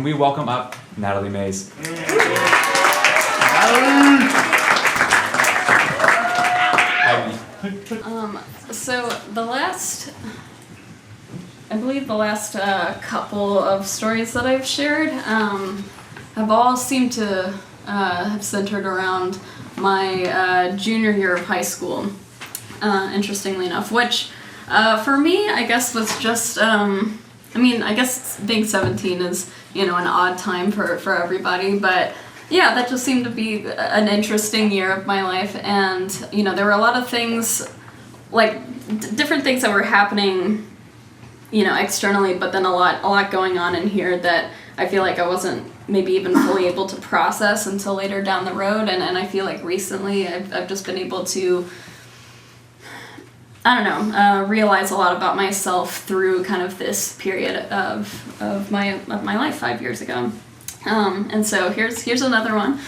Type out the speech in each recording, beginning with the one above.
can we welcome up Natalie Mays? So I believe the last couple of stories that I've shared have all seemed to have centered around my junior year of high school, interestingly enough, which for me, I guess was just, I guess being 17 is, an odd time for everybody, but yeah, that just seemed to be an interesting year of my life, and, there were a lot of things, like, different things that were happening, externally, but then a lot going on in here that I feel like I wasn't maybe even fully able to process until later down the road, and I feel like recently I've just been able to, realize a lot about myself through kind of this period of my life 5 years ago. And so here's another one.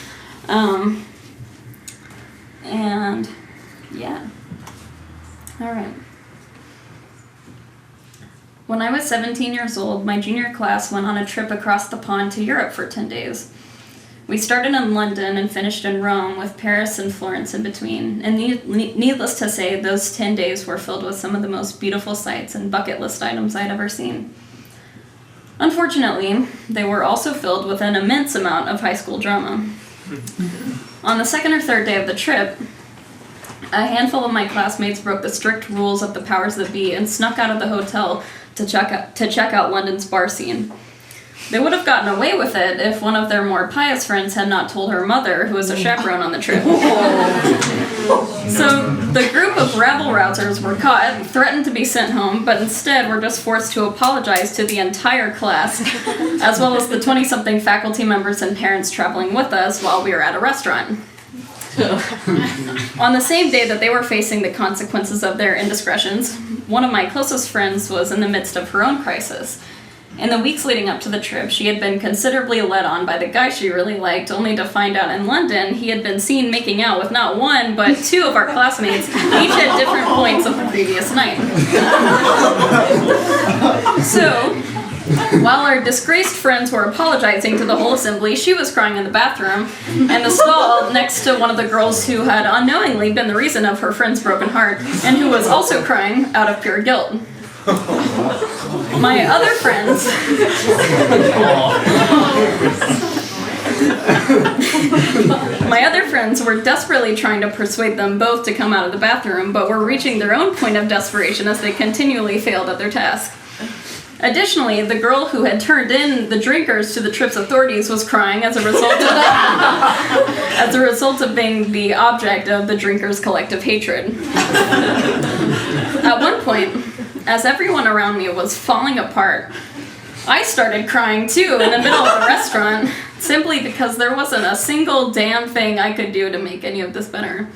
And yeah. All right. When I was 17 years old, my junior class went on a trip across the pond to Europe for 10 days. We started in London and finished in Rome, with Paris and Florence in between. And needless to say, those 10 days were filled with some of the most beautiful sights and bucket list items I'd ever seen. Unfortunately, they were also filled with an immense amount of high school drama. On the second or third day of the trip, a handful of my classmates broke the strict rules of the powers that be and snuck out of the hotel to check out London's bar scene. They would have gotten away with it if one of their more pious friends had not told her mother, who was a chaperone on the trip. So the group of rabble-rousers were caught, threatened to be sent home, but instead were just forced to apologize to the entire class, as well as the 20-something faculty members and parents traveling with us while we were at a restaurant. On the same day that they were facing the consequences of their indiscretions, one of my closest friends was in the midst of her own crisis. In the weeks leading up to the trip, she had been considerably led on by the guy she really liked, only to find out in London he had been seen making out with not one, but two of our classmates, each at different points of the previous night. So, while our disgraced friends were apologizing to the whole assembly, she was crying in the bathroom, and the stall next to one of the girls who had unknowingly been the reason of her friend's broken heart, and who was also crying out of pure guilt. My other friends were desperately trying to persuade them both to come out of the bathroom, but were reaching their own point of desperation as they continually failed at their task. Additionally, the girl who had turned in the drinkers to the trip's authorities was crying as a result of being the object of the drinkers' collective hatred. At one point, as everyone around me was falling apart, I started crying too in the middle of the restaurant, simply because there wasn't a single damn thing I could do to make any of this better.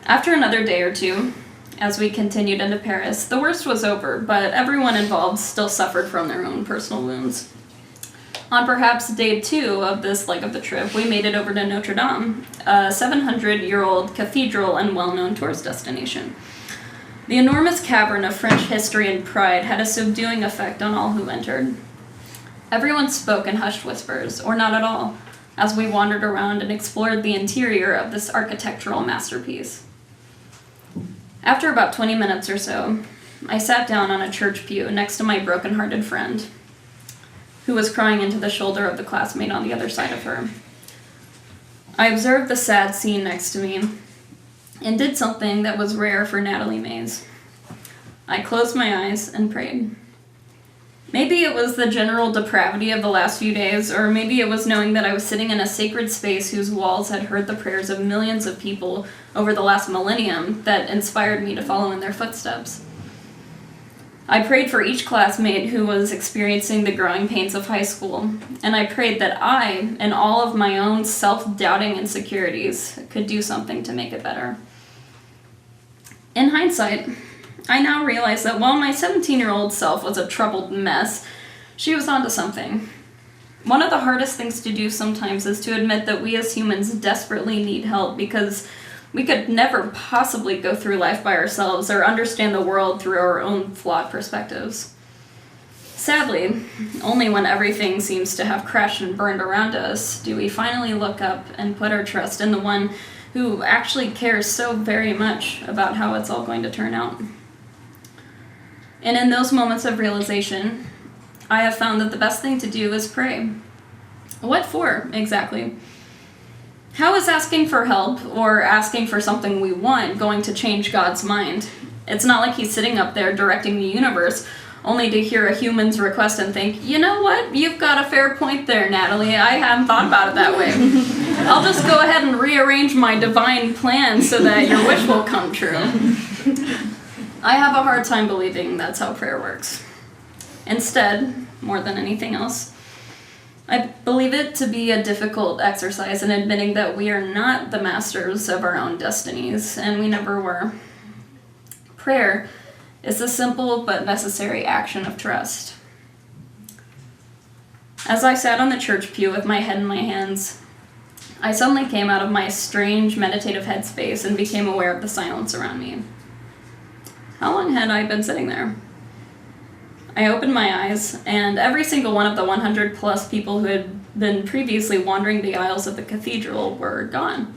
After another day or two, as we continued into Paris, the worst was over, but everyone involved still suffered from their own personal wounds. On perhaps day 2 of this leg of the trip, we made it over to Notre Dame, a 700-year-old cathedral and well-known tourist destination. The enormous cavern of French history and pride had a subduing effect on all who entered. Everyone spoke in hushed whispers, or not at all, as we wandered around and explored the interior of this architectural masterpiece. After about 20 minutes or so, I sat down on a church pew next to my broken-hearted friend, who was crying into the shoulder of the classmate on the other side of her. I observed the sad scene next to me, and did something that was rare for Natalie Mays. I closed my eyes and prayed. Maybe it was the general depravity of the last few days, or maybe it was knowing that I was sitting in a sacred space whose walls had heard the prayers of millions of people over the last millennium that inspired me to follow in their footsteps. I prayed for each classmate who was experiencing the growing pains of high school, and I prayed that I, and all of my own self-doubting insecurities, could do something to make it better. In hindsight, I now realize that while my 17-year-old self was a troubled mess, she was onto something. One of the hardest things to do sometimes is to admit that we as humans desperately need help, because we could never possibly go through life by ourselves or understand the world through our own flawed perspectives. Sadly, only when everything seems to have crashed and burned around us do we finally look up and put our trust in the one who actually cares so very much about how it's all going to turn out. And in those moments of realization, I have found that the best thing to do is pray. What for, exactly? How is asking for help or asking for something we want going to change God's mind? It's not like he's sitting up there directing the universe only to hear a human's request and think, you know what, you've got a fair point there, Natalie. I hadn't thought about it that way. I'll just go ahead and rearrange my divine plan so that your wish will come true. I have a hard time believing that's how prayer works. Instead, more than anything else, I believe it to be a difficult exercise in admitting that we are not the masters of our own destinies, and we never were. Prayer is a simple but necessary action of trust. As I sat on the church pew with my head in my hands, I suddenly came out of my strange meditative headspace and became aware of the silence around me. How long had I been sitting there? I opened my eyes, and every single one of the 100 plus people who had been previously wandering the aisles of the cathedral were gone.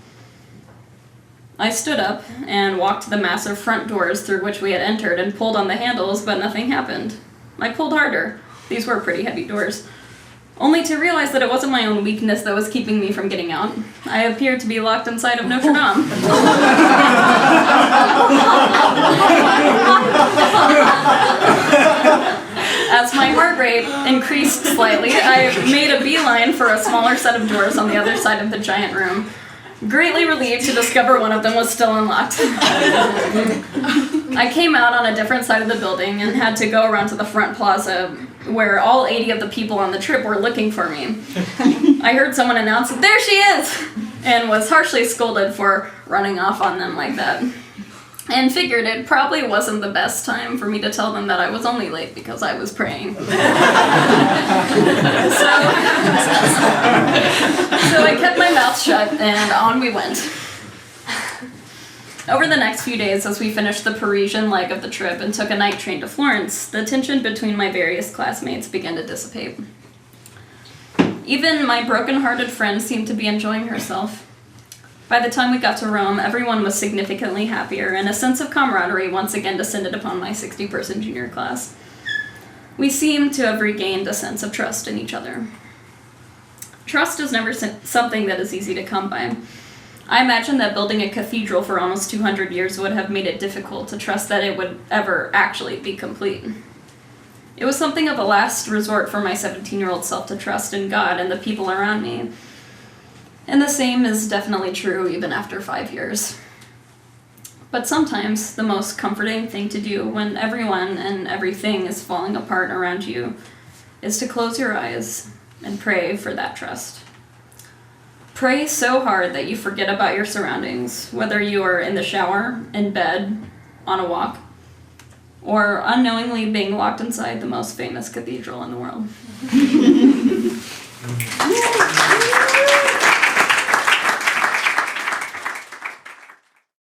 I stood up and walked to the massive front doors through which we had entered and pulled on the handles, but nothing happened. I pulled harder. These were pretty heavy doors. Only to realize that it wasn't my own weakness that was keeping me from getting out. I appeared to be locked inside of Notre Dame. As my heart rate increased slightly, I made a beeline for a smaller set of doors on the other side of the giant room, greatly relieved to discover one of them was still unlocked. I came out on a different side of the building and had to go around to the front plaza where all 80 of the people on the trip were looking for me. I heard someone announce, "There she is!" and was harshly scolded for running off on them like that. And figured it probably wasn't the best time for me to tell them that I was only late because I was praying. So I kept my mouth shut and on we went. Over the next few days, as we finished the Parisian leg of the trip and took a night train to Florence, the tension between my various classmates began to dissipate. Even my broken-hearted friend seemed to be enjoying herself. By the time we got to Rome, everyone was significantly happier, and a sense of camaraderie once again descended upon my 60-person junior class. We seemed to have regained a sense of trust in each other. Trust is never something that is easy to come by. I imagine that building a cathedral for almost 200 years would have made it difficult to trust that it would ever actually be complete. It was something of a last resort for my 17-year-old self to trust in God and the people around me. And the same is definitely true even after 5 years. But sometimes the most comforting thing to do when everyone and everything is falling apart around you is to close your eyes and pray for that trust. Pray so hard that you forget about your surroundings, whether you are in the shower, in bed, on a walk, or unknowingly being locked inside the most famous cathedral in the world.